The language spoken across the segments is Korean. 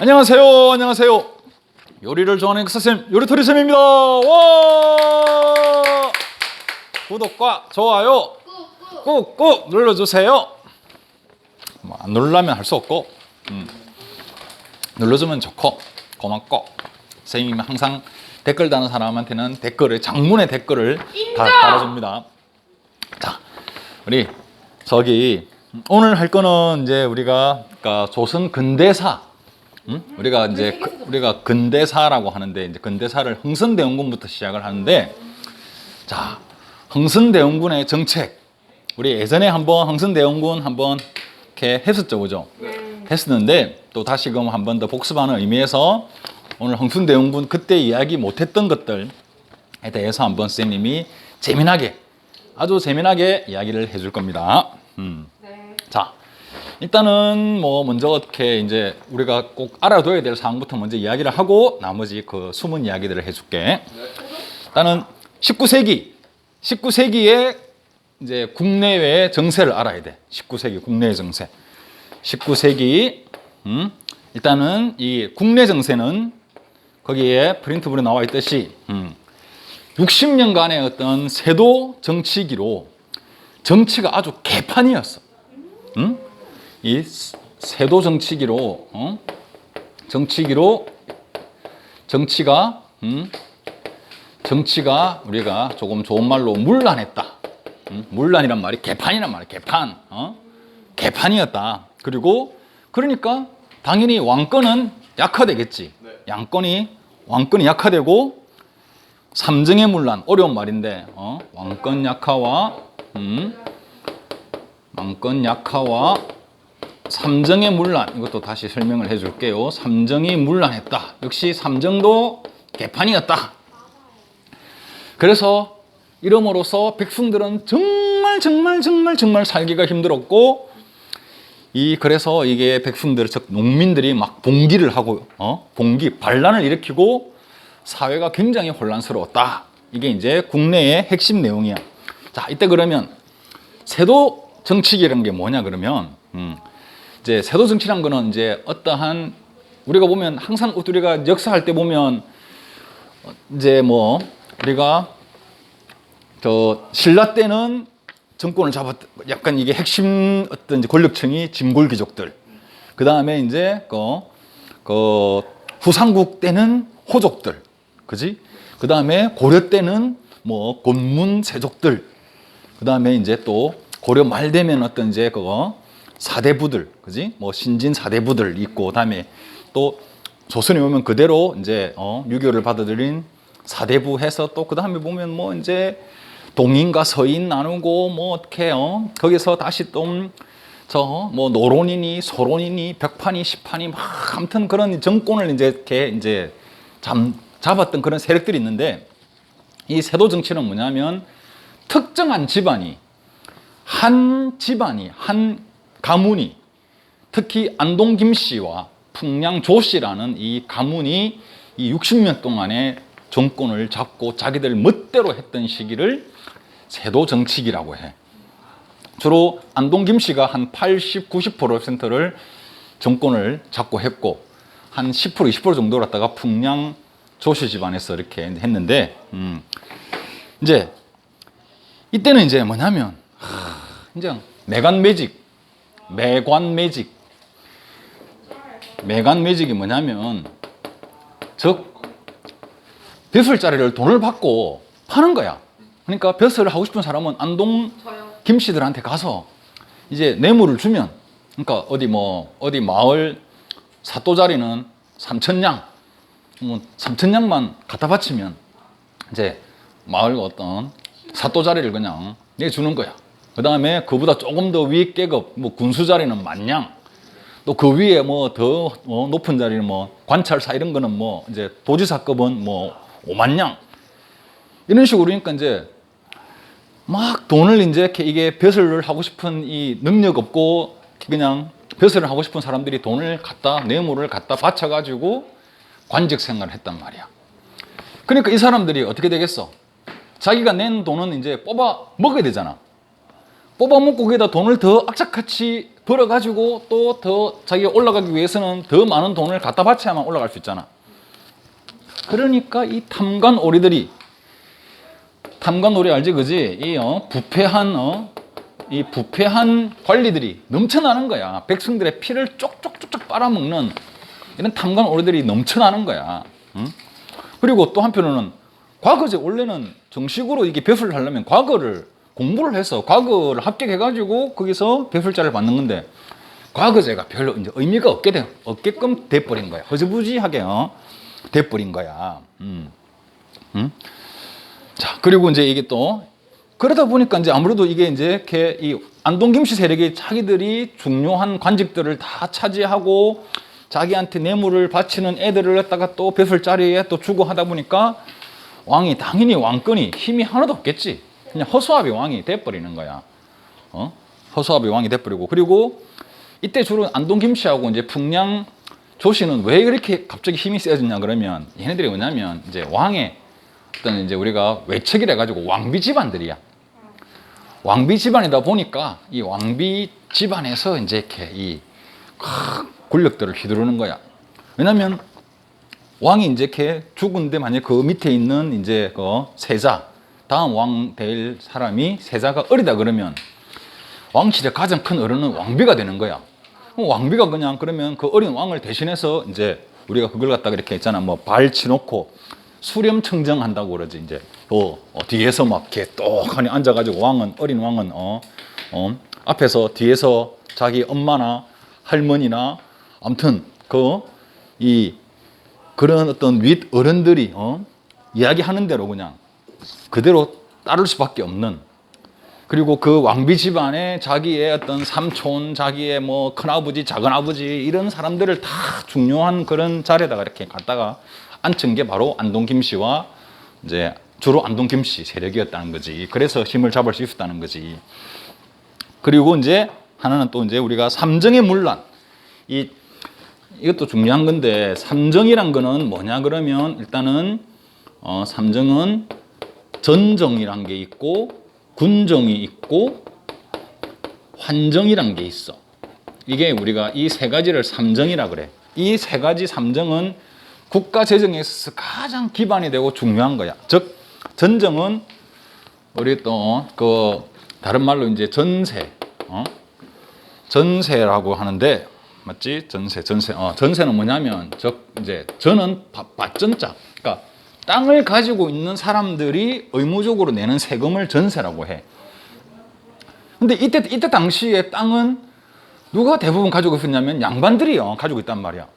안녕하세요. 안녕하세요. 요리를 좋아하는 역사쌤, 요리토리쌤입니다. 와! 구독과 좋아요 꾹꾹 눌러주세요. 뭐 안 누르려면 할 수 없고 눌러주면 좋고 고맙고, 선생님이 항상 댓글 다는 사람한테는 댓글을, 장문의 댓글을 다 달아줍니다. 자, 우리 저기 오늘 할 거는 이제 우리가 조선 근대사, 우리가 이제 우리가 근대사라고 하는데, 이제 근대사를 흥선대원군부터 시작을 하는데, 자, 흥선대원군의 정책, 우리 예전에 한번 흥선대원군 한번 이렇게 했었죠, 그죠? 했었는데 또 다시금 한 번 더 복습하는 의미에서 오늘 흥선대원군 그때 이야기 못했던 것들에 대해서 한번 선생님이 재미나게, 아주 재미나게 이야기를 해줄 겁니다. 자, 일단은 뭐 먼저 어떻게 이제 우리가 꼭 알아둬야 될 사항부터 먼저 이야기를 하고 나머지 그 숨은 이야기들을 해줄게. 일단은 19세기에 이제 국내외의 정세를 알아야 돼. 19세기 국내의 정세. 19세기 일단은 이 국내 정세는 거기에 프린트물에 나와 있듯이 60년간의 어떤 세도 정치기로 정치가 아주 개판이었어. 이 세도 정치기로 정치가 우리가 조금 좋은 말로 문란했다. 문란이란 말이 개판이란 말이야. 개판. 개판이었다. 그리고 그러니까 당연히 왕권은 약화되겠지. 왕권이 약화되고, 삼정의 문란, 어려운 말인데 왕권 약화와 삼정의 문란, 이것도 다시 설명을 해줄게요. 삼정이 문란했다. 역시 삼정도 개판이었다. 그래서 이름으로써 백성들은 정말 살기가 힘들었고, 그래서 이게 백성들, 즉 농민들이 막 봉기를 하고 반란을 일으키고 사회가 굉장히 혼란스러웠다. 이게 이제 국내의 핵심 내용이야. 자, 이때 그러면 세도 정치기라는 게 뭐냐 그러면 이제 세도 정치란 거는 이제 어떠한, 우리가 보면 항상 우리가 역사할 때 보면 이제 뭐 우리가 신라 때는 정권을 약간 이게 핵심 어떤 이제 권력층이 짐골귀족들. 그 다음에 이제 후삼국 때는 호족들, 그지? 그 다음에 고려 때는 뭐 권문 세족들. 그 다음에 이제 또 고려 말 되면 어떤 이제 사대부들, 그지? 뭐 신진 사대부들 있고, 그 다음에 또 조선에 오면 그대로 이제 유교를 받아들인 사대부 해서, 또 그 다음에 보면 뭐 이제 동인과 서인 나누고 뭐 어떻게 거기서 다시 또 뭐 노론이니 소론이니 벽판이 시판이 막 아무튼 그런 정권을 이제 잡았던 그런 세력들이 있는데, 이 세도 정치는 뭐냐면 특정한 집안이, 한 가문이, 특히 안동 김씨와 풍량 조씨라는 이 가문이 이 60년 동안의 정권을 잡고 자기들 멋대로 했던 시기를 세도 정치기라고 해. 주로 안동 김씨가 한 80, 90%를 정권을 잡고 했고, 한 10%, 20% 정도 갖다가 풍량 조씨 집안에서 이렇게 했는데, 이제 이때는 이제 뭐냐면 이제 매관 매직이 뭐냐면, 즉 벼슬자리를 돈을 받고 파는 거야. 그러니까 벼슬을 하고 싶은 사람은 안동 김씨들한테 가서 이제 뇌물을 주면, 그러니까 어디 마을 사또자리는 3,000냥, 3,000냥만 갖다 바치면 이제 마을 어떤 사또자리를 그냥 내주는 거야. 그 다음에 그보다 조금 더 위 계급, 뭐 군수자리는 10,000냥, 또 그 위에 뭐 더 높은 자리는 뭐 관찰사 이런 거는 뭐 이제 도지사급은 뭐 50,000냥, 이런 식으로. 그러니까 이제 막 돈을 이제 이게 벼슬을 하고 싶은 이 능력 없고 그냥 벼슬을 하고 싶은 사람들이 뇌물을 갖다 바쳐가지고 관직 생활을 했단 말이야. 그러니까 이 사람들이 어떻게 되겠어? 자기가 낸 돈은 이제 뽑아 먹어야 되잖아. 뽑아먹고 거기다 돈을 더 악착같이 벌어가지고 또 더 자기가 올라가기 위해서는 더 많은 돈을 갖다 바쳐야만 올라갈 수 있잖아. 그러니까 이 탐관오리들이, 탐관오리 알지, 그지? 이 부패한 관리들이 넘쳐나는 거야. 백성들의 피를 쪽쪽쪽쪽 빨아먹는 이런 탐관오리들이 넘쳐나는 거야. 응? 그리고 또 한편으로는 과거제, 원래는 정식으로 이게 배설을 하려면 과거를 공부를 해서 과거를 합격해가지고 거기서 배설자를 받는 건데, 과거제가 별로 이제 의미가 없게끔 돼버린 거야. 허지부지하게 돼버린 거야. 자, 그리고 이제 이게 또 그러다 보니까 이제 아무래도 이게 이제 이렇게 이 안동김씨 세력이 자기들이 중요한 관직들을 다 차지하고 자기한테 뇌물을 바치는 애들을 갖다가 또 배설 자리에 또 주고 하다 보니까 왕이 당연히 왕권이 힘이 하나도 없겠지. 그냥 허수아비 왕이 돼버리는 거야. 허수아비 왕이 돼버리고, 그리고 이때 주로 안동김씨하고 이제 풍량 조씨는 왜 이렇게 갑자기 힘이 세졌냐 그러면, 얘네들이 뭐냐면 이제 왕의 어떤 이제 우리가 외척이라 가지고 왕비 집안들이야. 왕비 집안이다 보니까 이 왕비 집안에서 이제 이렇게 이 권력들을 휘두르는 거야. 왜냐면 왕이 이제 이렇게 죽은데 만약 그 밑에 있는 이제 그 세자, 다음 왕 될 사람이 세자가 어리다 그러면 왕실의 가장 큰 어른은 왕비가 되는 거야. 왕비가 그냥 그러면 그 어린 왕을 대신해서 이제 우리가 그걸 갖다가 이렇게 있잖아, 뭐 발 치놓고 수렴청정한다고 그러지. 이제 뒤에서 막 이렇게 똑하니 앉아가지고 왕은, 어린 왕은 앞에서 뒤에서 자기 엄마나 할머니나 아무튼 그런 어떤 윗 어른들이 이야기하는 대로 그냥 그대로 따를 수밖에 없는, 그리고 그 왕비 집안에 자기의 어떤 삼촌, 자기의 뭐 큰아버지, 작은아버지 이런 사람들을 다 중요한 그런 자리에다가 이렇게 갖다가 앉힌 게 바로 안동김씨와 이제 주로 안동김씨 세력이었다는 거지. 그래서 힘을 잡을 수 있었다는 거지. 그리고 이제 하나는 또 이제 우리가 삼정의 문란, 이것도 중요한 건데, 삼정이란 거는 뭐냐 그러면 일단은 삼정은 전정이란 게 있고 군정이 있고 환정이란 게 있어. 이게 우리가 이 세 가지를 삼정이라 그래. 이 세 가지 삼정은 국가 재정에 있어서 가장 기반이 되고 중요한 거야. 즉 전정은 우리 또 다른 말로 이제 전세라고 하는데, 맞지? 전세는 뭐냐면 이제 전은 밭전자. 그러니까 땅을 가지고 있는 사람들이 의무적으로 내는 세금을 전세라고 해. 근데 이때 당시에 땅은 누가 대부분 가지고 있었냐면 양반들이 가지고 있단 말이야.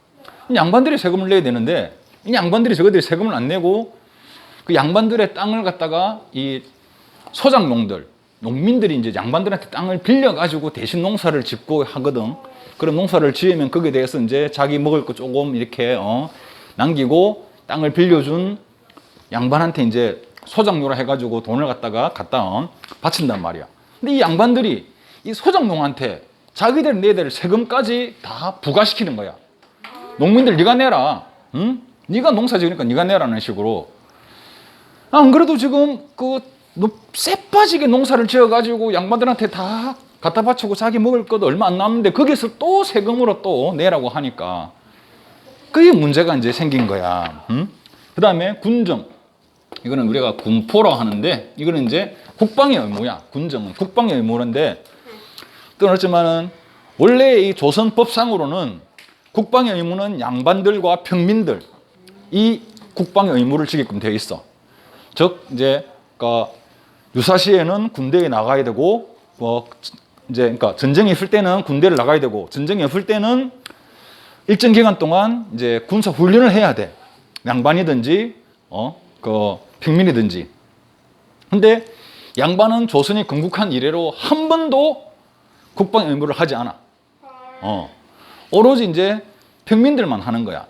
양반들이 세금을 내야 되는데 이 양반들이 저거들이 세금을 안 내고 그 양반들의 땅을 갖다가 이 소작농들, 농민들이 이제 양반들한테 땅을 빌려 가지고 대신 농사를 짓고 하거든. 그럼 농사를 지으면 거기에 대해서 이제 자기 먹을 거 조금 이렇게 남기고 땅을 빌려준 양반한테 이제 소작료라 해가지고 돈을 갖다 바친단 말이야. 근데 이 양반들이 이 소작농한테 자기들 내야 될 세금까지 다 부과시키는 거야. 농민들 네가 내라. 응? 네가 농사 지으니까 네가 내라는 식으로. 안 그래도 지금 쎄 빠지게 농사를 지어가지고 양반들한테 다 갖다 바치고 자기 먹을 것도 얼마 안 남는데 거기서 또 세금으로 또 내라고 하니까 그게 문제가 이제 생긴 거야. 응? 그 다음에 군정. 이거는 우리가 군포라고 하는데 이거는 이제 국방의 의무야. 군정은 국방의 의무인데 또 그렇지만은 원래 이 조선법상으로는 국방의 의무는 양반들과 평민들 이 국방의 의무를 지게끔 되어 있어. 즉 이제 유사시에는 군대에 나가야 되고 이제 그러니까 전쟁이 있을 때는 군대를 나가야 되고 전쟁이 없을 때는 일정 기간 동안 이제 군사 훈련을 해야 돼. 양반이든지 평민이든지. 근데 양반은 조선이 건국한 이래로 한 번도 국방 의무를 하지 않아. 오로지 이제 평민들만 하는 거야.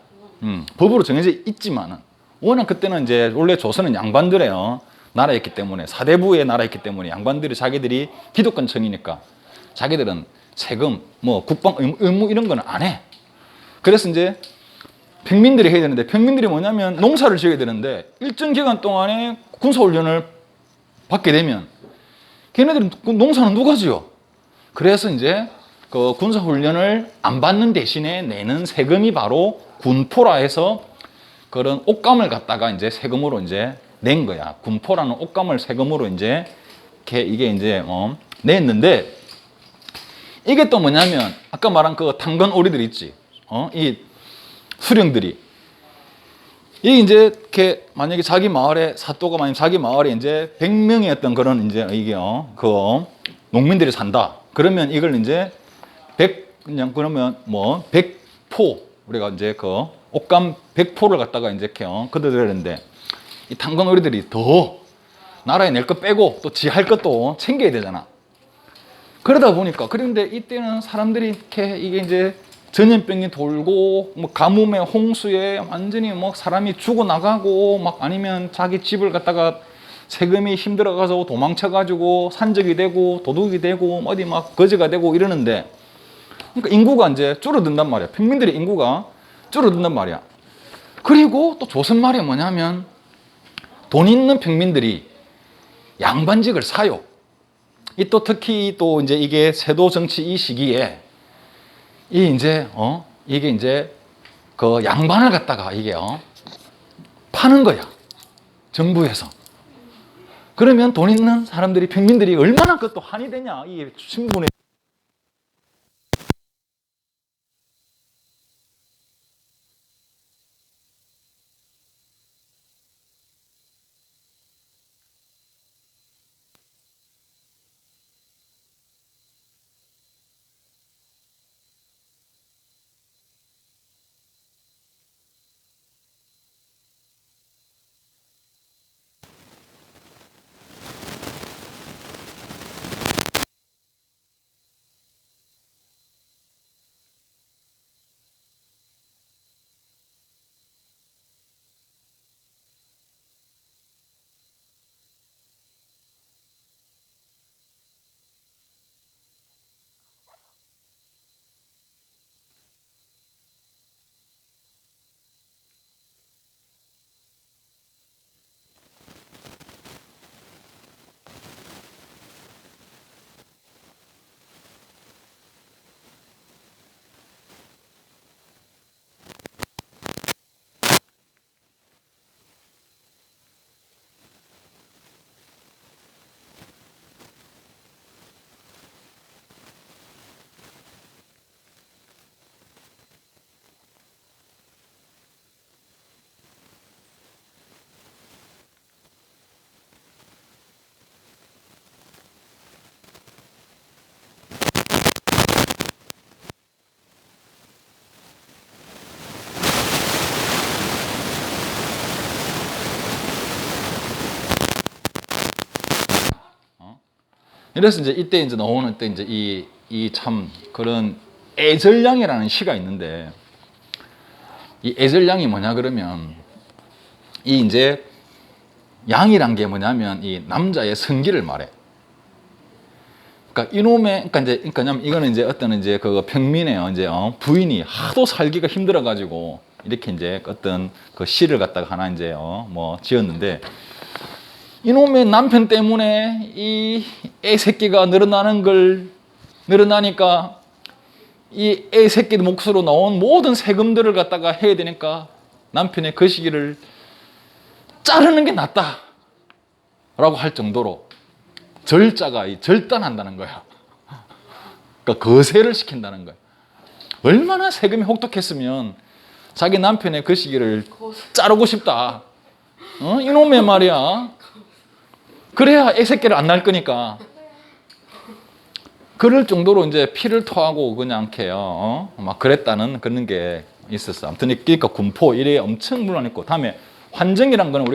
법으로 정해져 있지만은 워낙 그때는 이제 원래 조선은 양반들의 나라였기 때문에 사대부의 나라였기 때문에 양반들이 자기들이 기득권층이니까 자기들은 세금, 국방 의무 이런 거는 안 해. 그래서 이제 평민들이 해야 되는데 평민들이 뭐냐면 농사를 지어야 되는데 일정 기간 동안에 군사훈련을 받게 되면 걔네들은 농사는 누가 지어? 그래서 이제 그 군사훈련을 안 받는 대신에 내는 세금이 바로 군포라 해서 그런 옷감을 갖다가 이제 세금으로 이제 낸 거야. 군포라는 옷감을 세금으로 이제 이게 이제 냈는데, 이게 또 뭐냐면 아까 말한 그 당근 오리들 있지. 이 수령들이 이 이제 이렇게 만약에 자기 마을에 사또가 만약 자기 마을에 이제 100명의 어떤 그런 이제 이게 그 농민들이 산다. 그러면 이걸 이제 100 그냥 그러면 뭐 100포 우리가 이제 그 옷감 100포를 갖다가 이제 이렇게 걷어들여야 되는데, 이 당근 오리들이 더 나라에 낼 것 빼고 또 지 할 것도 챙겨야 되잖아. 그러다 보니까, 그런데 이때는 사람들이 이렇게 이게 이제 전염병이 돌고 뭐 가뭄에 홍수에 완전히 뭐 사람이 죽어 나가고 막 아니면 자기 집을 갖다가 세금이 힘들어가서 도망쳐가지고 산적이 되고 도둑이 되고 어디 막 거지가 되고 이러는데, 그러니까 인구가 이제 줄어든단 말이야. 평민들의 인구가 줄어든단 말이야. 그리고 또 조선 말이 뭐냐면 돈 있는 평민들이 양반직을 사요. 이 또 특히 또 이제 이게 세도 정치 이 시기에 이 이제 이게 이제 그 양반을 갖다가 이게 파는 거야. 정부에서. 그러면 돈 있는 사람들이 평민들이 얼마나 그것도 한이 되냐. 이 신분에. 이래서 이제 이때 이제 나오는 때 이제 이 참 그런 애절량이라는 시가 있는데, 이 애절량이 뭐냐 그러면 이 이제 양이란 게 뭐냐면 이 남자의 성기를 말해. 그러니까 이놈의 그러니까 이거는 이제 어떤 이제 그 평민의 이제 부인이 하도 살기가 힘들어 가지고 이렇게 이제 어떤 그 시를 갖다가 하나 이제 뭐 지었는데, 이놈의 남편 때문에 이 애 새끼가 늘어나니까 이 애 새끼 몫으로 나온 모든 세금들을 갖다가 해야 되니까 남편의 그 시기를 자르는 게 낫다 라고 할 정도로 절자가 절단한다는 거야. 그러니까 거세를 시킨다는 거야. 얼마나 세금이 혹독했으면 자기 남편의 그 시기를 자르고 싶다. 이놈의 말이야. 그래야 애 새끼를 안 낳을 거니까. 그럴 정도로 이제 피를 토하고 그냥 이렇게요. 막 그랬다는 그런 게 있었어. 아무튼 그러니까 군포 이래 엄청 물러냈고, 다음에 환정이란 거는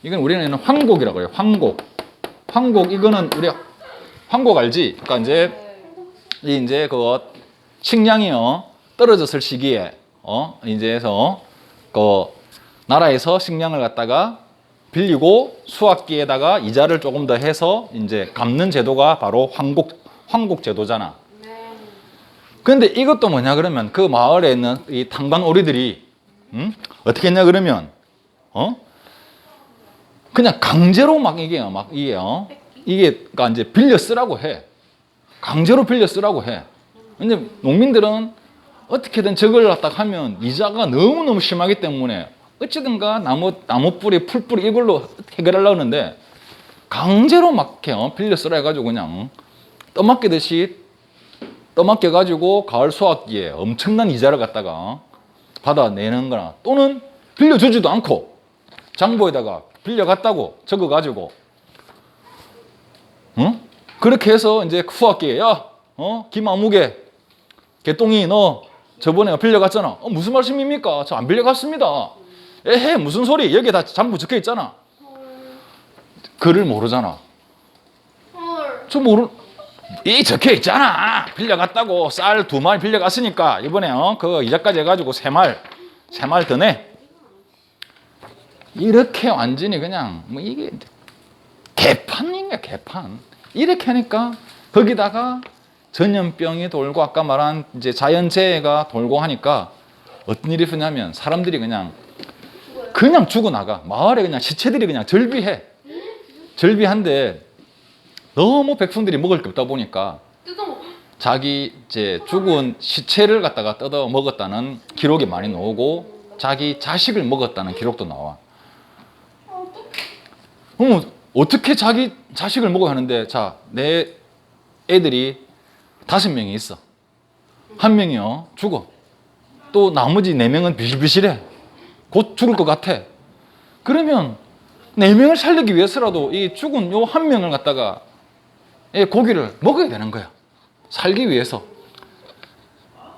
이건 우리는 황곡이라고 그래요. 황곡 이거는 우리 황곡 알지? 그러니까 이제 그 식량이 떨어졌을 시기에 이제서 그 나라에서 식량을 갖다가 빌리고 수확기에다가 이자를 조금 더 해서 이제 갚는 제도가 바로 황곡 제도잖아. 그런데 이것도 뭐냐 그러면 그 마을에 있는 이 당관 오리들이 어떻게 했냐 그러면 그냥 강제로 막 이게 이게 그러니까 이제 빌려 쓰라고 해. 강제로 빌려 쓰라고 해. 근데 농민들은 어떻게든 저걸 갖다 하면 이자가 너무너무 심하기 때문에 어찌든가 나무 뿌리, 풀 뿌리 이걸로 해결하려고 하는데 강제로 막 이렇게 빌려 쓰라 해가지고 그냥 떠맡기듯이 떠맡겨가지고 가을 수확기에 엄청난 이자를 갖다가 받아내는 거나 또는 빌려주지도 않고 장부에다가 빌려갔다고 적어가지고 그렇게 해서 이제 수확기에 김아무개 개똥이 너 저번에 빌려갔잖아. 무슨 말씀입니까? 저 안 빌려갔습니다. 에헤 무슨 소리? 여기에 다 장부 적혀 있잖아. 글을 모르잖아. 저 이 적혀 있잖아. 빌려갔다고 쌀 2마리 빌려갔으니까 이번에 그 이자까지 해가지고 3말 더 내. 이렇게 완전히 그냥 뭐 이게 개판인가 개판. 이렇게 하니까 거기다가 전염병이 돌고 아까 말한 이제 자연재해가 돌고 하니까 어떤 일이 있냐면 사람들이 그냥 죽어나가. 마을에 그냥 시체들이 그냥 절비한데 너무 백성들이 먹을 게 없다 보니까 자기 이제 죽은 시체를 갖다가 뜯어 먹었다는 기록이 많이 나오고 자기 자식을 먹었다는 기록도 나와. 어떻게 자기 자식을 먹어야 하는데 자, 내 애들이 5명이 있어. 1명이요 죽어. 또 나머지 4명은 비실비실해. 곧 죽을 것 같아. 그러면 4명을 살리기 위해서라도 이 죽은 요 1명을 갖다가 고기를 먹어야 되는 거야. 살기 위해서.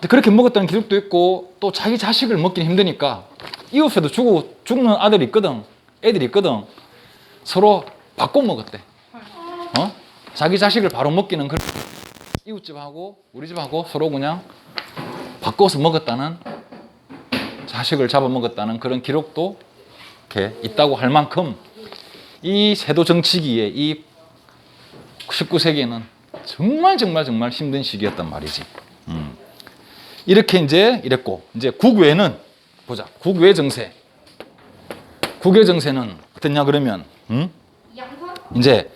그렇게 먹었다는 기록도 있고 또 자기 자식을 먹기는 힘드니까 이웃에도 죽는 아들이 있거든. 애들이 있거든. 서로 바꿔 먹었대. 자기 자식을 바로 먹기는 이웃집하고 우리 집하고 서로 그냥 바꿔서 먹었다는 자식을 잡아먹었다는 그런 기록도 이렇게 있다고 할 만큼 이 세도 정치기에 이 19세기에는 정말 힘든 시기였단 말이지. 이렇게 이제 이랬고 이제 국외는 보자. 국외 정세. 국외 정세는 어떻냐 그러면 이제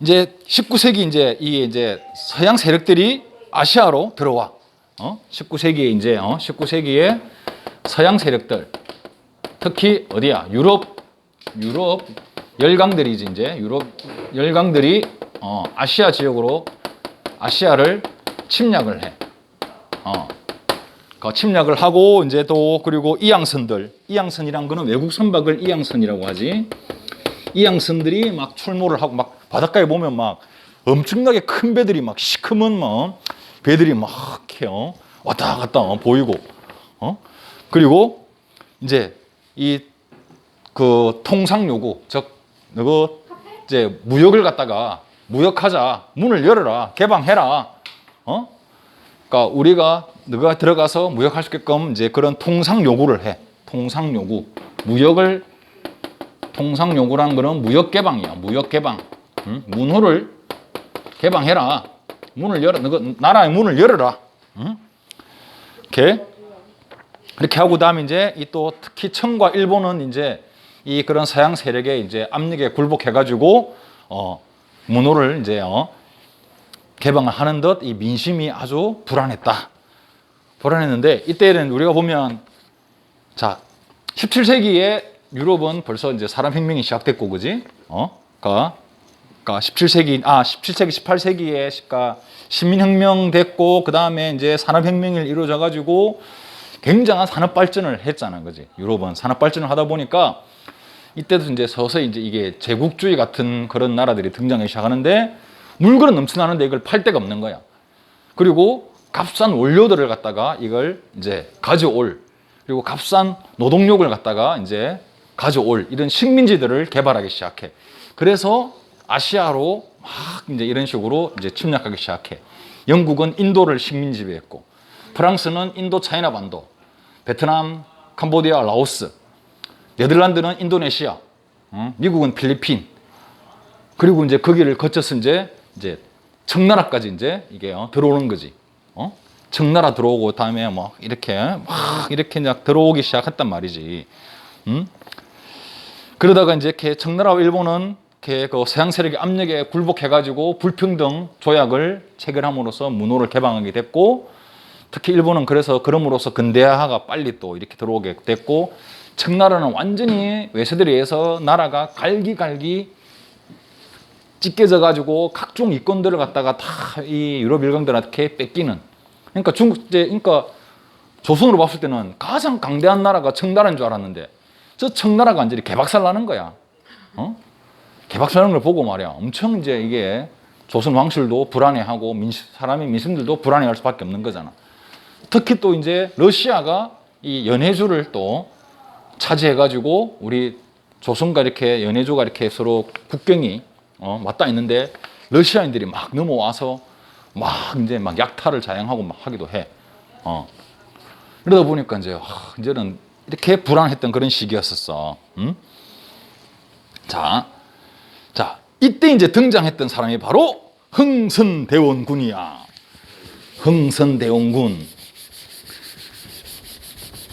19세기 이제 서양 세력들이 아시아로 들어와. 19세기에 이제 19세기에 서양 세력들 특히 어디야? 유럽 열강들이지 이제 유럽 열강들이 아시아 지역으로 아시아를 침략을 해. 그 침략을 하고 이제 또 그리고 이양선이란 거는 외국 선박을 이양선이라고 하지. 이양선들이 막 출몰을 하고 막 바닷가에 보면 막 엄청나게 큰 배들이 막 시커먼 배들이 막 이렇게 왔다 갔다 보이고. 그리고 이제 이 그 통상 요구 즉 너거 이제 무역을 갖다가 무역하자. 문을 열어라. 개방해라. 그러니까 우리가 너가 들어가서 무역할 수 있게끔 이제 그런 통상 요구를 해. 통상 요구. 통상 요구라는 거는 무역 개방이야. 무역 개방. 문호를 개방해라. 문을 열어. 너가 나라의 문을 열어라. 이렇게 하고 그다음에 이제 이 또 특히 청과 일본은 이제 이 그런 서양 세력의 이제 압력에 굴복해가지고 문호를 이제 개방을 하는 듯 이 민심이 아주 불안했는데 이때는 우리가 보면 자 17세기에 유럽은 벌써 이제 사람혁명이 시작됐고 그지? 그러니까 17세기 18세기에 그러니까 시민혁명 됐고 그 다음에 이제 산업혁명이 이루어져 가지고 굉장한 산업 발전을 했잖아, 그지? 유럽은 산업 발전을 하다 보니까 이때도 이제 서서히 이제 이게 제국주의 같은 그런 나라들이 등장하기 시작하는데 물건은 넘쳐나는데 이걸 팔 데가 없는 거야. 그리고 값싼 원료들을 갖다가 이걸 이제 가져올 그리고 값싼 노동력을 갖다가 이제 가져올 이런 식민지들을 개발하기 시작해. 그래서 아시아로 막 이제 이런 식으로 이제 침략하기 시작해. 영국은 인도를 식민 지배했고, 프랑스는 인도 차이나 반도, 베트남, 캄보디아, 라오스, 네덜란드는 인도네시아, 미국은 필리핀. 그리고 이제 거기를 거쳐서 이제 청나라까지 이제 이게 들어오는 거지. 청나라 들어오고 다음에 막 이렇게 이제 들어오기 시작했단 말이지. 그러다가 이제 이렇게 청나라와 일본은 이렇게 그 서양 세력의 압력에 굴복해가지고 불평등 조약을 체결함으로써 문호를 개방하게 됐고, 특히 일본은 그래서 그럼으로써 근대화가 빨리 또 이렇게 들어오게 됐고, 청나라는 완전히 외세들에 의해서 나라가 갈기갈기 찢겨져 가지고 각종 이권들을 갖다가 다 이 유럽 일강들한테 뺏기는. 그러니까 그러니까 조선으로 봤을 때는 가장 강대한 나라가 청나라인 줄 알았는데, 저 청나라가 완전히 개박살 나는 거야. 개박살 나는 걸 보고 말이야. 엄청 이제 이게 조선 왕실도 불안해하고 사람의 민심들도 불안해할 수밖에 없는 거잖아. 특히 또 이제 러시아가 이 연해주를 또 차지해가지고 우리 조선과 이렇게 연해주가 이렇게 서로 국경이 맞닿아 있는데, 러시아인들이 막 넘어와서 막 이제 막 약탈을 자행하고 막 하기도 해. 이러다 보니까 이제는 이렇게 불안했던 그런 시기였었어. 자, 이때 이제 등장했던 사람이 바로 흥선대원군이야. 흥선대원군.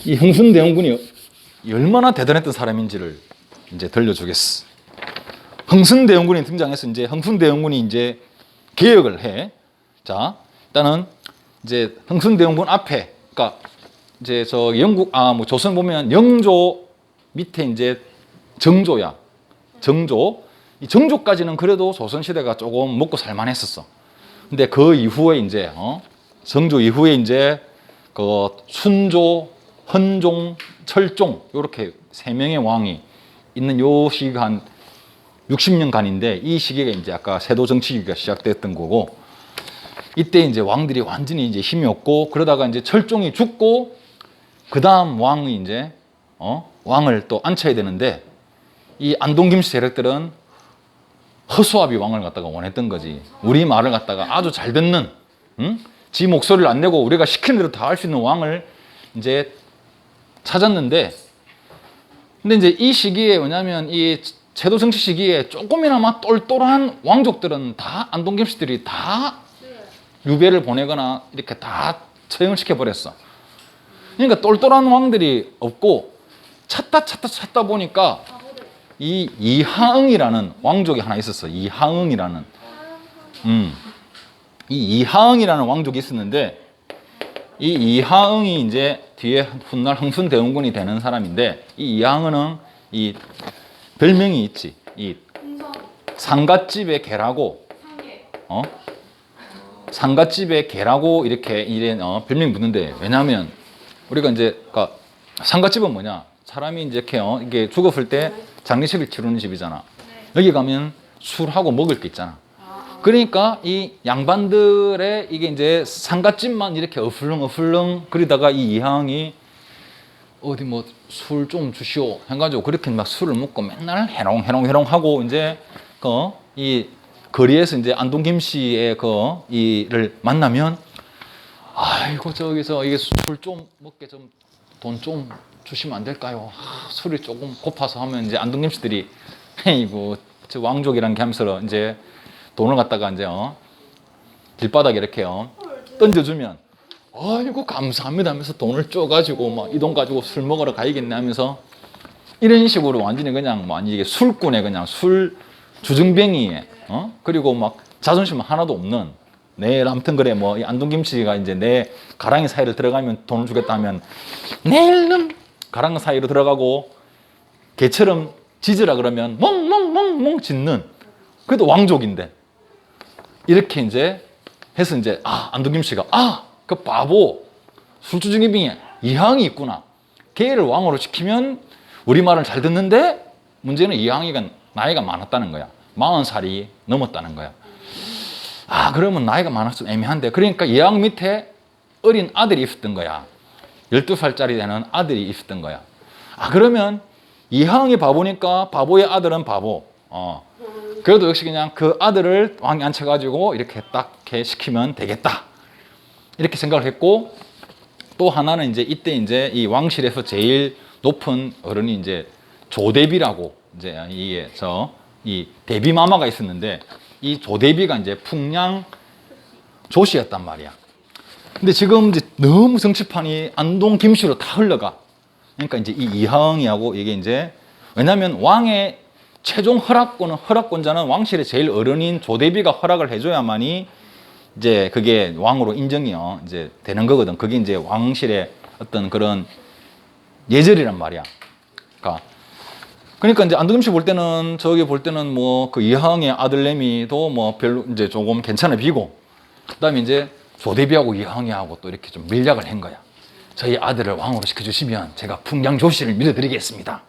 이 흥선대원군이 얼마나 대단했던 사람인지를 이제 들려주겠어. 흥선대원군이 등장해서 이제 흥선대원군이 이제 개혁을 해. 자, 일단은 이제 흥선대원군 앞에, 그러니까 이제 저 영국 뭐 조선 보면 영조 밑에 이제 정조야. 정조. 이 정조까지는 그래도 조선 시대가 조금 먹고 살만했었어. 근데 그 이후에 이제 정조 이후에 이제 그 순조, 헌종, 철종 이렇게 세 명의 왕이 있는 요 시기가 한 60년간인데, 이 시기가 이제 아까 세도 정치기가 시작됐던 거고, 이때 이제 왕들이 완전히 이제 힘이 없고, 그러다가 이제 철종이 죽고 그 다음 왕이 이제 왕을 또 앉혀야 되는데, 이 안동김씨 세력들은 허수아비 왕을 갖다가 원했던 거지. 우리 말을 갖다가 아주 잘 듣는, 지 목소리를 안 내고 우리가 시키는 대로 다 할 수 있는 왕을 이제 찾았는데, 근데 이제 이 시기에 뭐냐면 이 세도 정치 시기에 조금이나마 똘똘한 왕족들은 다 안동김씨들이 다 유배를 보내거나 이렇게 다 처형을 시켜버렸어. 그러니까 똘똘한 왕들이 없고 찾다 보니까 이 이하응이라는 왕족이 하나 있었어. 이하응이라는. 이 이하응이라는 왕족이 있었는데, 이 이하응이 이제 뒤에 훗날 흥선대원군이 되는 사람인데, 이 이하응은 이 별명이 있지. 이 상갓집의 개라고. 상갓집의 개라고 이렇게 별명이 붙는데, 왜냐하면 우리가 이제 그러니까 상갓집은 뭐냐? 사람이 이제 이렇게 이게 죽었을 때 장례식을 치르는 집이잖아. 여기 가면 술하고 먹을 게 있잖아. 그러니까 이 양반들의 이게 이제 상갓집만 이렇게 어슬렁어슬렁 그러다가 이 이항이 어디 뭐 술 좀 주시오 해가지고 그렇게 막 술을 먹고 맨날 해롱해롱 하고 이제 이 거리에서 이제 안동김 씨의 이를 만나면, 아이고 저기서 이게 술 좀 먹게 좀 돈 좀 주시면 안 될까요? 술이 조금 고파서 하면 이제 안동김 씨들이 이거 저 왕족이란 게 하면서 이제 돈을 갖다가 이제 길바닥에 이렇게 던져주면, 아이고 감사합니다 하면서 돈을 쪼가지고 막 이 돈 가지고 술 먹으러 가야겠네 하면서 이런 식으로 완전히 그냥 완전히 이게 술꾼에 그냥 술 주정뱅이에 그리고 막 자존심 하나도 없는, 내일 아무튼 그래 뭐 이 안동김씨가 이제 내 가랑이 사이를 들어가면 돈을 주겠다 하면 내일은 가랑이 사이로 들어가고 개처럼 짖으라 그러면 멍멍멍멍 짖는, 그래도 왕족인데 이렇게 이제 해서 이제 안동김씨가 그 바보 술주정뱅이 이항이 있구나. 걔를 왕으로 시키면 우리 말을 잘 듣는데, 문제는 이항이가 나이가 많았다는 거야. 40살이 넘었다는 거야. 그러면 나이가 많아서 애매한데, 그러니까 이항 밑에 어린 아들이 있었던 거야. 12살짜리 되는 아들이 있었던 거야. 그러면 이항이 바보니까 바보의 아들은 바보. 그래도 역시 그냥 그 아들을 왕에 앉혀가지고 이렇게 딱 이렇게 시키면 되겠다. 이렇게 생각을 했고, 또 하나는 이제 이때 이제 이 왕실에서 제일 높은 어른이 이제 조대비라고 이제 이 대비 마마가 있었는데, 이 조대비가 이제 풍량 조씨였단 말이야. 근데 지금 이제 너무 정치판이 안동 김씨로 다 흘러가. 그러니까 이제 이 이항이하고 이게 이제, 왜냐면 왕의 최종 허락권자는 왕실의 제일 어른인 조대비가 허락을 해줘야만이 이제 그게 왕으로 인정이요 이제 되는 거거든. 그게 이제 왕실의 어떤 그런 예절이란 말이야. 그러니까 이제 안동김씨 볼 때는 저기 볼 때는 뭐 그 이항의 아들내미도 뭐 별로 이제 조금 괜찮아 비고, 그다음에 이제 조대비하고 이항이하고 또 이렇게 좀 밀약을 한 거야. 저희 아들을 왕으로 시켜주시면 제가 풍량조씨를 밀어드리겠습니다.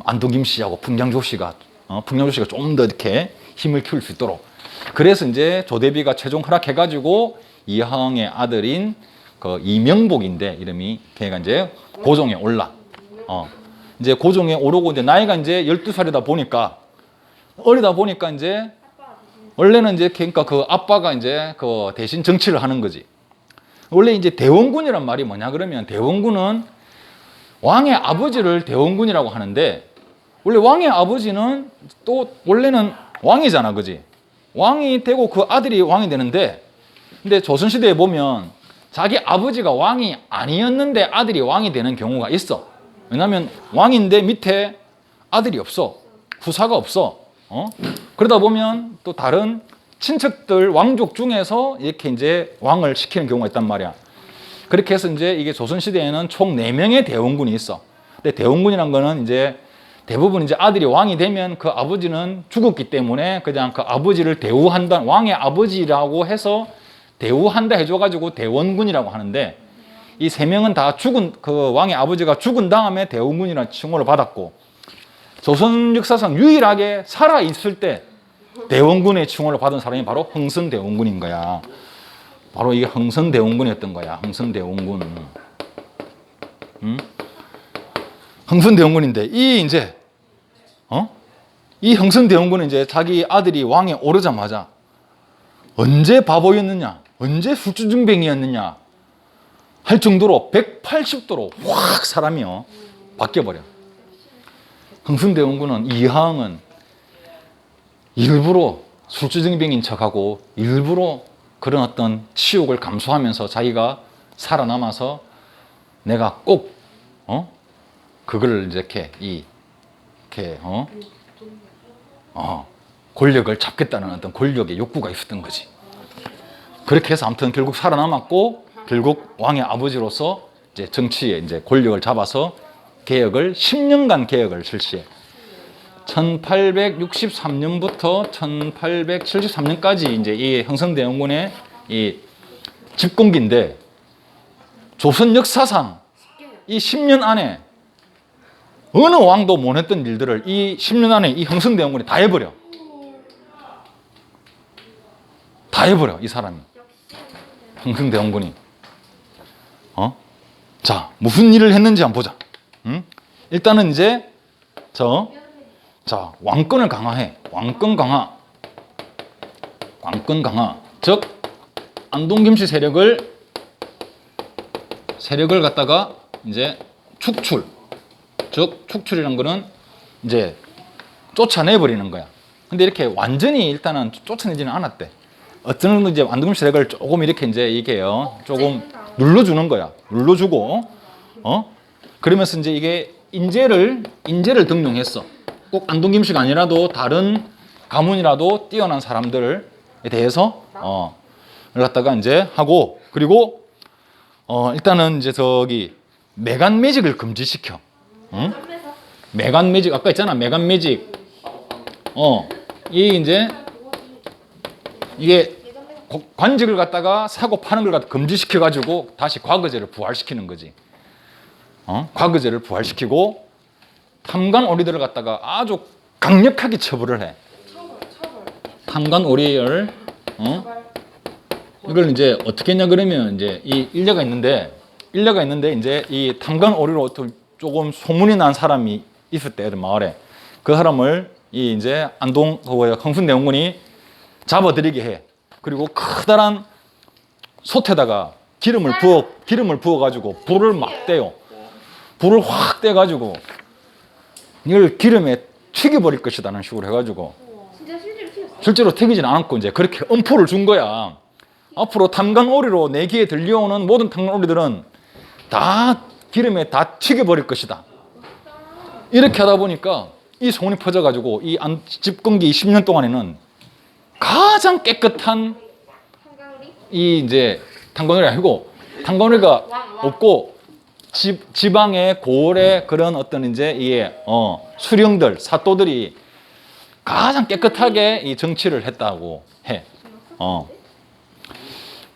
안동김씨하고 풍량조씨가 좀 더 이렇게 힘을 키울 수 있도록. 그래서 이제 조대비가 최종 허락해가지고 이항의 아들인 그 이명복인데 이름이 걔가 이제 고종에 올라. 이제 고종에 오르고 이제 나이가 이제 12살이다 보니까 어리다 보니까 이제 원래는 이제 그러니까 그 아빠가 이제 그 대신 정치를 하는 거지. 원래 이제 대원군이란 말이 뭐냐 그러면 대원군은 왕의 아버지를 대원군이라고 하는데 원래 왕의 아버지는 또 원래는 왕이잖아, 그지? 왕이 되고 그 아들이 왕이 되는데 근데 조선시대에 보면 자기 아버지가 왕이 아니었는데 아들이 왕이 되는 경우가 있어. 왜냐하면 왕인데 밑에 아들이 없어. 후사가 없어. 그러다 보면 또 다른 친척들 왕족 중에서 이렇게 이제 왕을 시키는 경우가 있단 말이야. 그렇게 해서 이제 이게 조선시대에는 총 4명의 대원군이 있어. 근데 대원군이란 거는 이제 대부분 이제 아들이 왕이 되면 그 아버지는 죽었기 때문에 그냥 그 아버지를 대우한다, 왕의 아버지라고 해서 대우한다 해줘가지고 대원군이라고 하는데 이 3명은 다 죽은, 그 왕의 아버지가 죽은 다음에 대원군이라는 칭호를 받았고 조선 역사상 유일하게 살아있을 때 대원군의 칭호를 받은 사람이 바로 흥선대원군인 거야. 바로 이게 흥선대원군이었던 거야. 흥선대원군. 흥선대원군인데 이 이제 이 흥선대원군은 이제 자기 아들이 왕에 오르자마자 언제 바보였느냐, 언제 술주증뱅이였느냐 할 정도로 180도로 확 사람이요 바뀌어버려. 흥선대원군은 이항은 일부러 술주증뱅이인 척하고 일부러 그런 어떤 치욕을 감수하면서 자기가 살아남아서 내가 꼭 그걸 이렇게 권력을 잡겠다는 어떤 권력의 욕구가 있었던 거지. 그렇게 해서 아무튼 결국 살아남았고 결국 왕의 아버지로서 이제 정치에 이제 권력을 잡아서 개혁을 10년간 개혁을 실시해. 1863년부터 1873년까지 이제 이 흥선대원군의 이 집권기인데 조선 역사상 이 10년 안에 어느 왕도 못했던 일들을 이 10년 안에 이 흥선대원군이 다 해버려. 다 해버려 이 사람이. 흥선대원군이. 자, 무슨 일을 했는지 한번 보자. 일단은 이제 자, 왕권을 강화해. 왕권 강화. 즉 안동김씨 세력을 갖다가 이제 축출. 즉 축출이라는 거는 이제 쫓아내버리는 거야. 근데 이렇게 완전히 일단은 쫓아내지는 않았대. 어떤 정도 이제 안동김씨 세력을 조금 이렇게 이제 이게요 조금 눌러주는 거야. 눌러주고 그러면서 이제 이게 인재를 등용했어. 꼭 안동김씨가 아니라도 다른 가문이라도 뛰어난 사람들에 대해서 갖다가 이제 하고 그리고 일단은 이제 저기 매간 매직을 금지시켜. 매간 매직 아까 있잖아. 매간 매직. 이 이제 이게 관직을 갖다가 사고 파는 걸 갖다 금지시켜 가지고 다시 과거제를 부활시키는 거지. 과거제를 부활시키고 탐관 오리들을 갖다가 아주 강력하게 처벌을 해. 탐관 오리를 이걸 이제 어떻게 했냐 그러면 이제 이 일례가 있는데 이제 이 탐관 오리로 조금 소문이 난 사람이 있을 때 마을에 그 사람을 이 이제 흥선대원군이 잡아들이게 해. 그리고 커다란 솥에다가 기름을 부어 가지고 불을 막 떼요. 불을 확 떼 가지고 이걸 기름에 튀겨버릴 것이다는 식으로 해가지고 실제로 튀기진 않았고 이제 그렇게 엄포를 준 거야. 앞으로 탐관오리로 내 귀에 들려오는 모든 탐관오리들은 다 기름에 다 튀겨버릴 것이다. 이렇게 하다 보니까 이 소문이 퍼져가지고 이 집권기 20년 동안에는 가장 깨끗한 이 이제 탄광놀이 아니고 탄광놀이가 없고 지방의 고을의 그런 어떤 이제 이 수령들 사또들이 가장 깨끗하게 이 정치를 했다고 해.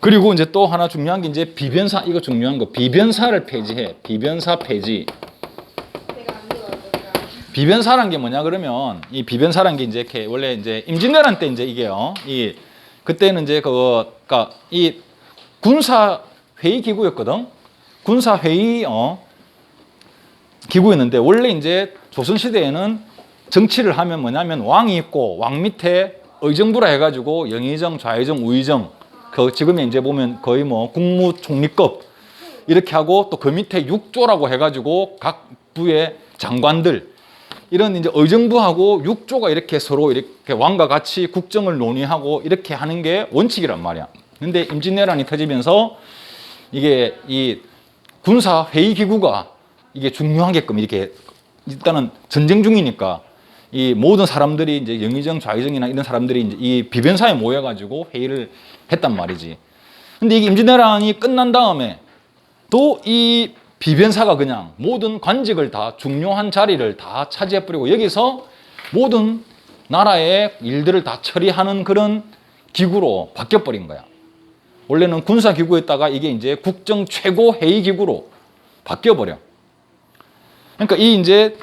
그리고 이제 또 하나 중요한 게 이제 비변사, 이거 중요한 거, 비변사를 폐지해. 비변사 폐지. 비변사란 게 뭐냐 그러면 이 비변사란 게 이제 이렇게 원래 이제 임진왜란 때 이제 이게요. 이 그때는 이제 그니까 이 군사 회의 기구였거든. 군사 회의 기구였는데 원래 이제 조선 시대에는 정치를 하면 뭐냐면 왕이 있고 왕 밑에 의정부라 해가지고 영의정, 좌의정, 우의정 그 지금에 이제 보면 거의 뭐 국무총리급 이렇게 하고 또 그 밑에 육조라고 해가지고 각 부의 장관들 이런 이제 의정부하고 육조가 이렇게 서로 이렇게 왕과 같이 국정을 논의하고 이렇게 하는 게 원칙이란 말이야. 근데 임진왜란이 터지면서 이게 이 군사 회의 기구가 이게 중요하게끔 이렇게 일단은 전쟁 중이니까 이 모든 사람들이 이제 영의정, 좌의정이나 이런 사람들이 이제 이 비변사에 모여가지고 회의를 했단 말이지. 근데 이게 임진왜란이 끝난 다음에 또 이 비변사가 그냥 모든 관직을 다 중요한 자리를 다 차지해버리고 여기서 모든 나라의 일들을 다 처리하는 그런 기구로 바뀌어버린 거야. 원래는 군사기구였다가 이게 이제 국정 최고 회의 기구로 바뀌어버려. 그러니까 이 이제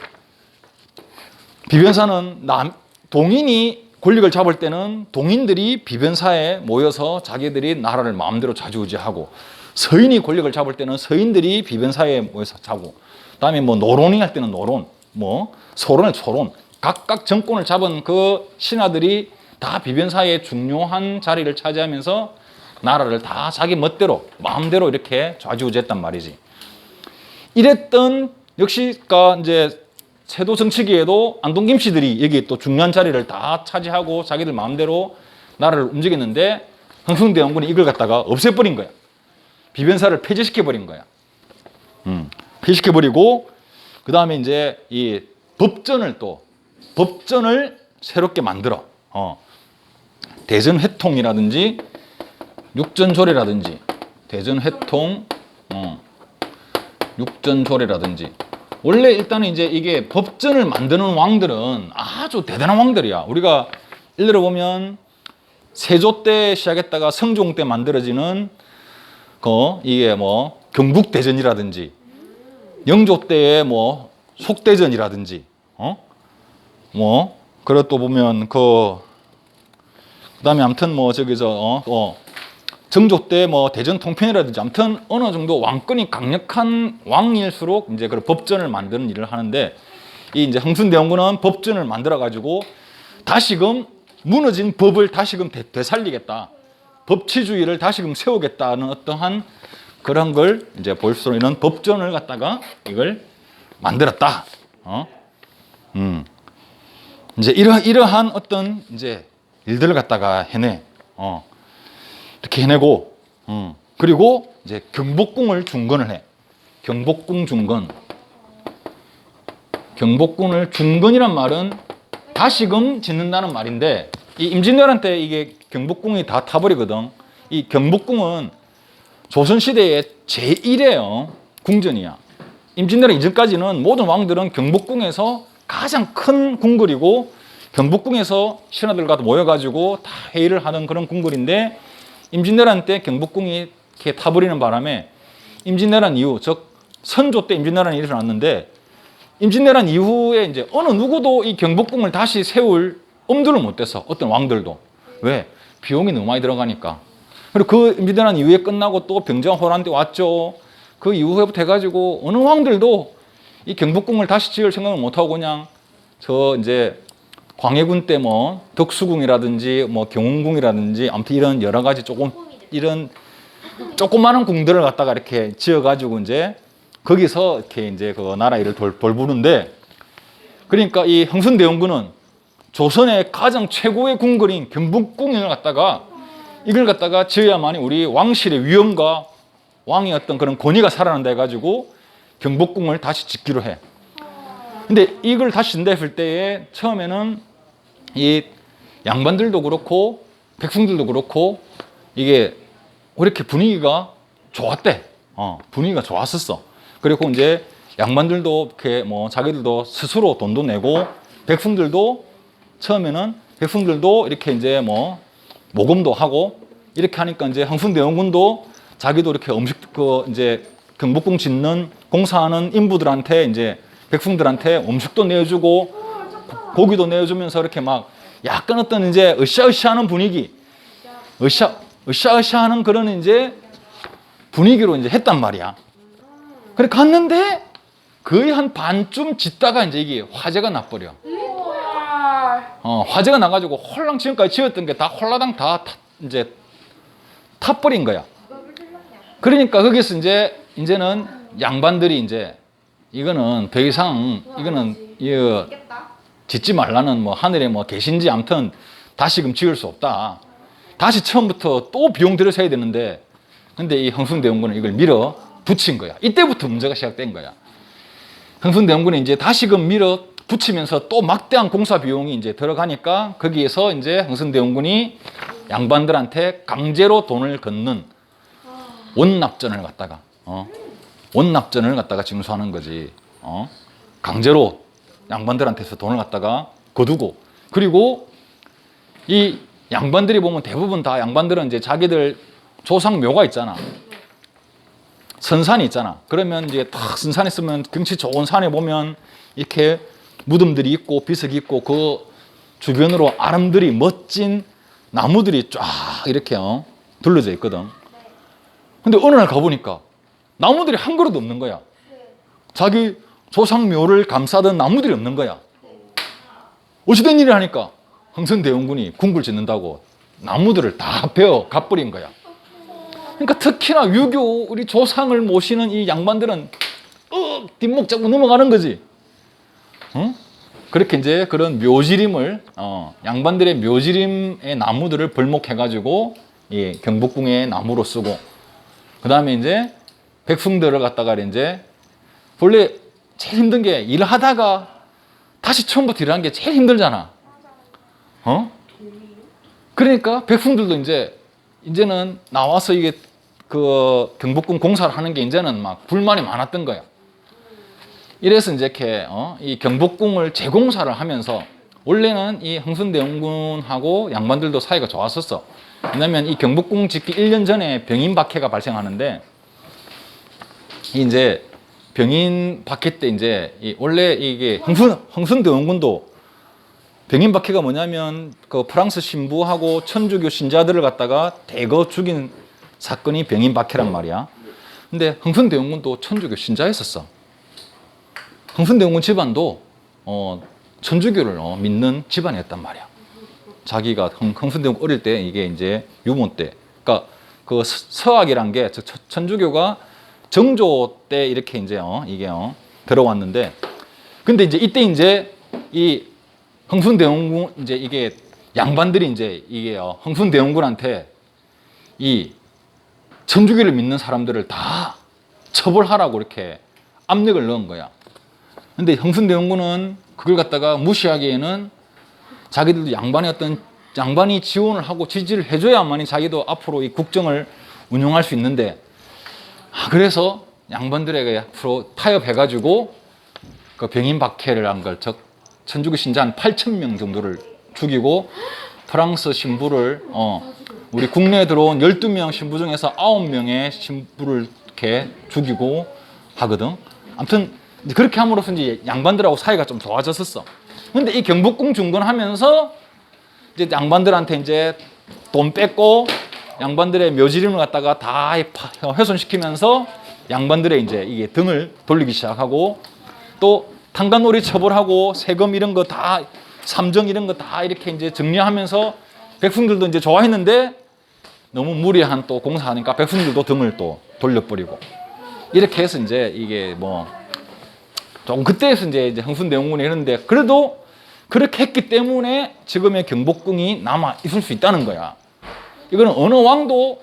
비변사는 동인이 권력을 잡을 때는 동인들이 비변사에 모여서 자기들이 나라를 마음대로 좌지우지하고 서인이 권력을 잡을 때는 서인들이 비변사에 모여서 자고 그다음에 뭐 노론이 할 때는 노론, 뭐 소론을 소론 각각 정권을 잡은 그 신하들이 다 비변사의 중요한 자리를 차지하면서 나라를 다 자기 멋대로 마음대로 이렇게 좌지우지했단 말이지. 이랬던 역시 이제 세도 정치기에도 안동 김씨들이 여기 또 중요한 자리를 다 차지하고 자기들 마음대로 나라를 움직였는데 흥숭대원군이 이걸 갖다가 없애버린 거야. 비변사를 폐지시켜버린 거야. 폐지시켜버리고 그 다음에 이제 이 법전을 새롭게 만들어. 대전회통이라든지 육전조례라든지 대전회통, 육전조례라든지 원래 일단은 이제 이게 법전을 만드는 왕들은 아주 대단한 왕들이야. 우리가 예를 들어 보면 세조 때 시작했다가 성종 때 만들어지는 이게 뭐 경북대전이라든지 영조 때의 뭐 속대전이라든지 뭐 그리고 또 보면 그다음에 아무튼 뭐 정조 때 뭐 대전 통편이라든지 아무튼 어느 정도 왕권이 강력한 왕일수록 이제 그 법전을 만드는 일을 하는데 이 이제 흥순대원군은 법전을 만들어 가지고 다시금 무너진 법을 다시금 되살리겠다. 법치주의를 다시금 세우겠다는 어떠한 그런 걸 이제 볼 수 있는 법전을 갖다가 이걸 만들었다. 이제 이러한 어떤 이제 일들을 갖다가 해내. 이렇게 해내고, 그리고 이제 경복궁을 중건을 해. 경복궁 중건. 경복궁을 중건이란 말은 다시금 짓는다는 말인데, 이 임진왜란 때 이게 경복궁이 다 타버리거든. 이 경복궁은 조선시대의 제1의 궁전이야. 임진왜란 이전까지는 모든 왕들은 경복궁에서 가장 큰 궁궐이고 경복궁에서 신하들과 모여가지고 다 회의를 하는 그런 궁궐인데 임진왜란 때 경복궁이 이렇게 타버리는 바람에 임진왜란 이후, 즉 선조 때 임진왜란이 일어났는데 임진왜란 이후에 이제 어느 누구도 이 경복궁을 다시 세울 엄두를 못 댔어. 어떤 왕들도. 왜? 비용이 너무 많이 들어가니까. 그리고 그 임진왜란 이후에 끝나고 또 병정호란 때 왔죠. 그 이후부터 해가지고 어느 왕들도 이 경복궁을 다시 지을 생각을 못 하고 그냥 이제 광해군 때 뭐 덕수궁이라든지 뭐 경운궁이라든지 아무튼 이런 여러 가지 이런 조그마한 궁들을 갖다가 이렇게 지어가지고 이제 거기서 이렇게 이제 그 나라 일을 돌보는데 그러니까 이 흥순대원군은 조선의 가장 최고의 궁궐인 경복궁을 갖다가 이걸 갖다가 지어야만이 우리 왕실의 위엄과 왕의 어떤 그런 권위가 살아난다 해가지고 경복궁을 다시 짓기로 해. 근데 이걸 다시 진다 했을 때에 처음에는 이 양반들도 그렇고 백성들도 그렇고 이게 왜 이렇게 분위기가 좋았대. 분위기가 좋았었어. 그리고 이제 양반들도 이렇게 뭐 자기들도 스스로 돈도 내고 백성들도 처음에는 백성들도 이렇게 이제 뭐 모금도 하고 이렇게 하니까 이제 흥순대원군도 자기도 이렇게 음식 그 이제 경복궁 짓는 공사하는 인부들한테 이제 백성들한테 음식도 내주고 고기도 내주면서 이렇게 막 약간 어떤 이제 으쌰으쌰하는 분위기, 으쌰으쌰하는 그런 이제 분위기로 이제 했단 말이야. 그래 갔는데 거의 한 반쯤 짓다가 이제 이게 화재가 나버려. 화재가 나가지고 홀랑 지금까지 지었던 게 다 홀라당 다 이제 타버린 거야. 그러니까 거기서 이제는 양반들이 이제 이거는 더 이상 이거는 짓지 말라는 뭐 하늘에 뭐 계신지 아무튼 다시금 지을 수 없다. 다시 처음부터 또 비용 들여서 해야 되는데 근데 이 흥순대원군은 이걸 밀어 붙인 거야. 이때부터 문제가 시작된 거야. 흥순대원군이 이제 다시금 밀어 붙이면서 또 막대한 공사 비용이 이제 들어가니까 거기에서 이제 흥순대원군이 양반들한테 강제로 돈을 걷는 원납전을 갖다가 원납전을 갖다가 징수하는 거지. 강제로 양반들한테서 돈을 갖다가 거두고 그리고 이 양반들이 보면 대부분 다 양반들은 이제 자기들 조상 묘가 있잖아. 선산이 있잖아. 그러면 이제 딱 선산에 있으면 경치 좋은 산에 보면 이렇게 무덤들이 있고 비석이 있고 그 주변으로 아름드리 멋진 나무들이 쫙 이렇게 둘러져 있거든. 근데 어느 날 가보니까 나무들이 한 그루도 없는 거야. 자기 조상묘를 감싸던 나무들이 없는 거야. 어찌된 일이 하니까 흥선대원군이 궁굴 짓는다고 나무들을 다 베어 가버린 거야. 그러니까 특히나 유교 우리 조상을 모시는 이 양반들은 뒷목 잡고 넘어가는 거지. 응? 그렇게 이제 그런 묘지림을 양반들의 묘지림의 나무들을 벌목해가지고 이 경복궁의 나무로 쓰고 그 다음에 이제 백성들을 갖다가 이제 원래 제일 힘든 게 일하다가 다시 처음부터 일하는 게 제일 힘들잖아. 그러니까 백성들도 이제는 나와서 이게 그 경복궁 공사를 하는 게 이제는 막 불만이 많았던 거야. 이래서 이제 이렇게 이 경복궁을 재공사를 하면서 원래는 이 흥순대원군하고 양반들도 사이가 좋았었어. 왜냐면 이 경복궁 짓기 1년 전에 병인박해가 발생하는데 이제 병인박해 때 이제 원래 이게 흥순대원군도 병인박해가 뭐냐면 그 프랑스 신부하고 천주교 신자들을 갖다가 대거 죽인 사건이 병인박해란 말이야. 근데 흥순대원군도 천주교 신자였었어. 흥순대원군 집안도 천주교를 믿는 집안이었단 말이야. 자기가 흥순대원군 어릴 때 이게 이제 유모 때, 그러니까 그 서학이란 게 천주교가 정조 때 이렇게 이제 이게 들어왔는데, 근데 이제 이때 이제 이 흥순대원군 이제 이게 양반들이 이제 이게 흥순대원군한테 이 천주교를 믿는 사람들을 다 처벌하라고 이렇게 압력을 넣은 거야. 근데 흥순대원군은 그걸 갖다가 무시하기에는 자기들도 양반이 지원을 하고 지지를 해줘야만이 자기도 앞으로 이 국정을 운영할 수 있는데, 그래서 양반들에게 앞으로 타협해가지고 그 병인박해를 한 걸, 즉 천주교 신자 한 8,000명 정도를 죽이고 프랑스 신부를 우리 국내에 들어온 12명 신부 중에서 9명의 신부를 이렇게 죽이고 하거든. 아무튼 그렇게 함으로써 이제 양반들하고 사이가 좀 좋아졌었어. 근데 이 경복궁 중건하면서 이제 양반들한테 이제 돈 뺏고 양반들의 묘지림을 갖다가 다 훼손시키면서 양반들의 이제 이게 등을 돌리기 시작하고, 또 탄간놀이 처벌하고 세금 이런 거 다, 삼정 이런 거 다 이렇게 이제 정리하면서 백성들도 이제 좋아했는데 너무 무리한 또 공사하니까 백성들도 등을 또 돌려버리고, 이렇게 해서 이제 이게 뭐 조금 그때에서 이제 흥순대원군이 했는데, 그래도 그렇게 했기 때문에 지금의 경복궁이 남아 있을 수 있다는 거야. 이거는 어느 왕도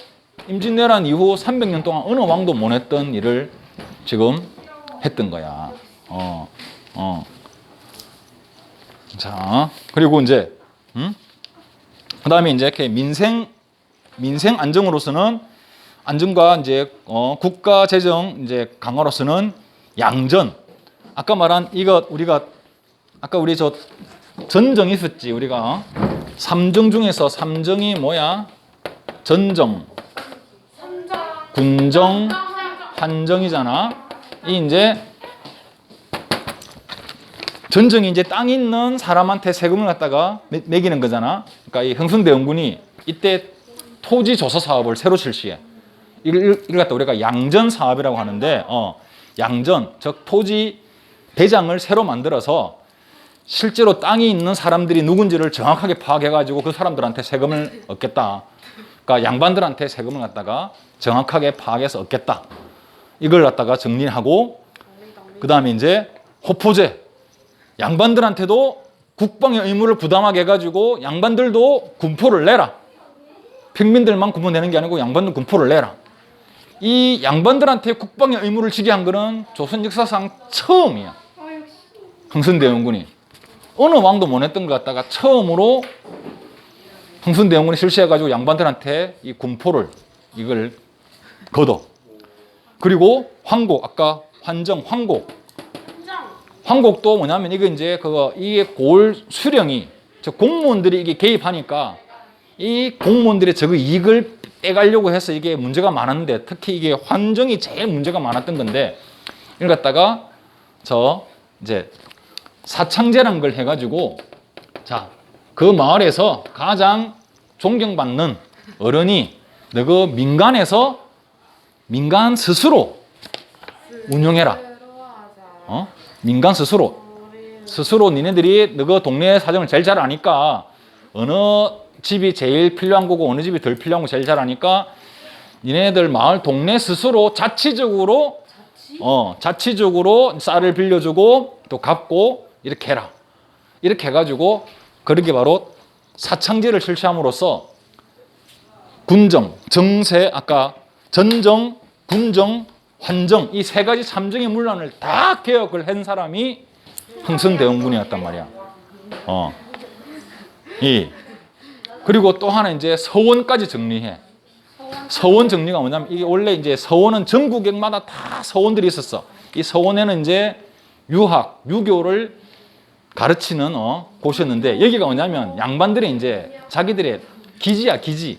임진왜란 이후 300년 동안 어느 왕도 못 했던 일을 지금 했던 거야. 그리고 이제 그다음에 이제 이렇게 민생 안정으로서는 안정과 이제 국가 재정 이제 강화로서는 양전. 아까 말한 이거 우리가 아까 우리 저 전정 있었지 우리가 삼정 중에서 삼정이 뭐야? 전정, 군정, 환정이잖아. 이 이제 전정이 이제 땅 있는 사람한테 세금을 갖다가 매기는 거잖아. 그러니까 이 흥선대원군이 이때 토지 조사 사업을 새로 실시해. 이걸 갖다 우리가 양전 사업이라고 하는데, 양전, 즉 토지 대장을 새로 만들어서 실제로 땅이 있는 사람들이 누군지를 정확하게 파악해가지고 그 사람들한테 세금을 얻겠다. 그러니까 양반들한테 세금을 갖다가 정확하게 파악해서 얻겠다. 이걸 갖다가 정리하고, 그 다음에 이제 호포제. 양반들한테도 국방의 의무를 부담하게 해가지고 양반들도 군포를 내라. 평민들만 군포 내는 게 아니고 양반도 군포를 내라. 이 양반들한테 국방의 의무를 지게 한 거는 조선 역사상 처음이야. 흥선대원군이. 어느 왕도 못 했던 것 같다가 처음으로 흥선대원군이 실시해가지고 양반들한테 이 군포를 이걸 걷어. 그리고 황곡, 아까 환정, 황곡도 뭐냐면 이게 이제 이게 골 수령이 저 공무원들이 이게 개입하니까 이 공무원들의 저거 이익을 빼가려고 해서 이게 문제가 많았는데 특히 이게 환정이 제일 문제가 많았던 건데 이걸 갖다가 저 이제 사창제라는 걸 해가지고 자, 그 마을에서 가장 존경받는 어른이 너그 민간에서 민간 스스로 운영해라. 민간 스스로 니네들이 너그 동네 사정을 제일 잘 아니까 어느 집이 제일 필요한 거고 어느 집이 덜 필요한 거 제일 잘 아니까 니네들 마을 동네 스스로 자치적으로 쌀을 빌려주고 또 갚고 이렇게 해라. 이렇게 해가지고 그렇게 바로 사창제를 실시함으로써 군정, 정세, 아까 전정, 군정, 환정 이 세 가지 삼정의 문란을 다 개혁을 한 사람이 흥선대원군이었단 말이야. 그리고 또 하나 이제 서원까지 정리해. 서원 정리가 뭐냐면 이게 원래 이제 서원은 전국역마다 다 서원들이 있었어. 이 서원에는 이제 유학, 유교를 가르치는 곳이었는데 여기가 뭐냐면 양반들의 이제 자기들의 기지야, 기지.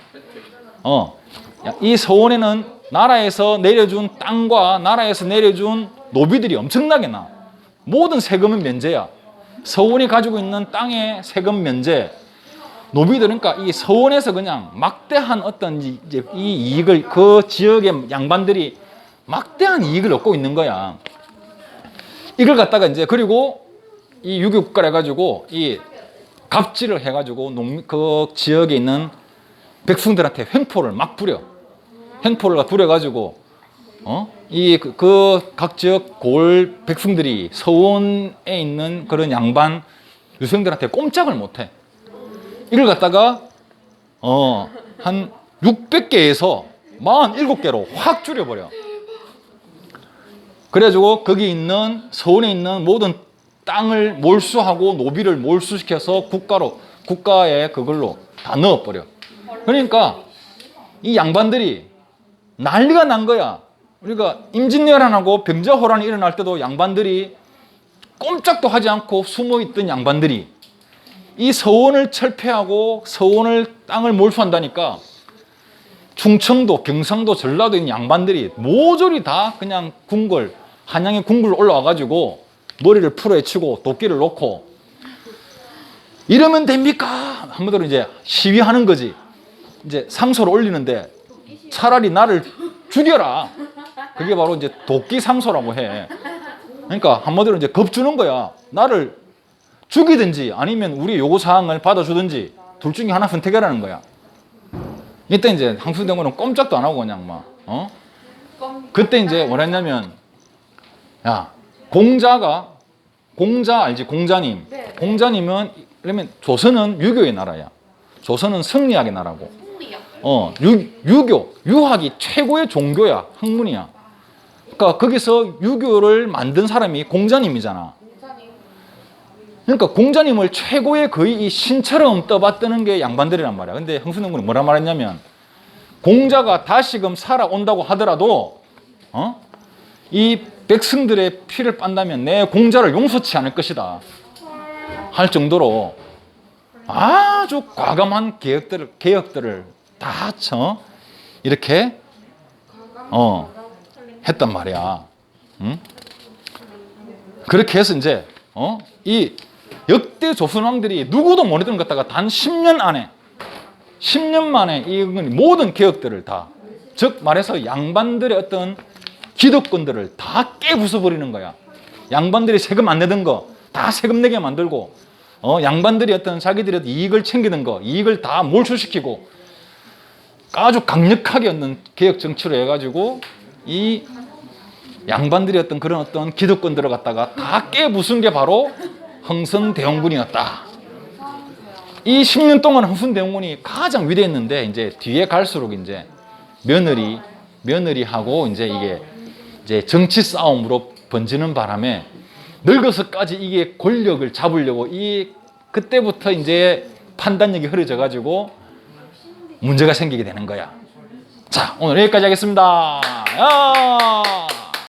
이 서원에는 나라에서 내려준 땅과 나라에서 내려준 노비들이 엄청나게 나. 모든 세금은 면제야. 서원이 가지고 있는 땅의 세금 면제. 노비들은 그러니까 이 서원에서 그냥 막대한 어떤 이제 이 이익을 그 지역의 양반들이 막대한 이익을 얻고 있는 거야. 이걸 갖다가 이제 그리고 이 유교국가를 해가지고 이 갑질을 해가지고 그 지역에 있는 백성들한테 횡포를 막 부려. 횡포를 부려가지고 이 그 각 지역 골 백성들이 서원에 있는 그런 양반 유생들한테 꼼짝을 못해. 이걸 갖다가 한 600개에서 47개로 확 줄여버려. 그래가지고 거기 있는 서원에 있는 모든 땅을 몰수하고 노비를 몰수시켜서 국가에 그걸로 다 넣어버려. 그러니까 이 양반들이 난리가 난 거야. 우리가 임진왜란하고 병자호란이 일어날 때도 양반들이 꼼짝도 하지 않고 숨어있던 양반들이 이 서원을 철폐하고 서원을 땅을 몰수한다니까 충청도, 경상도, 전라도 있는 양반들이 모조리 다 그냥 한양의 궁궐 올라와가지고 머리를 풀어헤치고 도끼를 놓고 이러면 됩니까? 한마디로 이제 시위하는 거지. 이제 상소를 올리는데 차라리 나를 죽여라. 그게 바로 이제 도끼 상소라고 해. 그러니까 한마디로 이제 겁주는 거야. 나를 죽이든지 아니면 우리 요구사항을 받아주든지 둘 중에 하나 선택하라는 거야. 이때 이제 흥선대원군은 꼼짝도 안 하고 그냥 그때 이제 뭐라 했냐면 야, 공자 알지? 공자님. 네. 공자님은 그러면 조선은 유교의 나라야. 조선은 성리학의 나라고. 유학이 최고의 종교야. 학문이야. 그러니까 거기서 유교를 만든 사람이 공자님이잖아. 그러니까 공자님을 최고의 거의 이 신처럼 떠받드는 게 양반들이란 말이야. 근데 흥순응군이 뭐라 말했냐면 공자가 다시금 살아온다고 하더라도 이 백성들의 피를 빤다면 내 공자를 용서치 않을 것이다 할 정도로 아주 과감한 개혁들을 다 이렇게 했단 말이야. 그렇게 해서 이제 이 역대 조선왕들이 누구도 못 했던 것 같다가 단 10년 만에 이 모든 개혁들을 다, 즉 말해서 양반들의 어떤 기득권들을 다 깨부숴버리는 거야. 양반들이 세금 안 내던 거 다 세금 내게 만들고, 양반들이 어떤 자기들의 이익을 챙기는 거, 이익을 다 몰수시키고, 아주 강력하게 어떤 개혁 정치로 해가지고 이 양반들이 어떤 그런 어떤 기득권들을 갖다가 다 깨부순 게 바로 흥선대원군이었다. 이 10년 동안 흥선대원군이 가장 위대했는데 이제 뒤에 갈수록 이제 며느리하고 이제 이게 이제 정치 싸움으로 번지는 바람에 늙어서까지 이게 권력을 잡으려고 그때부터 이제 판단력이 흐려져 가지고 문제가 생기게 되는 거야. 자, 오늘 여기까지 하겠습니다. 야!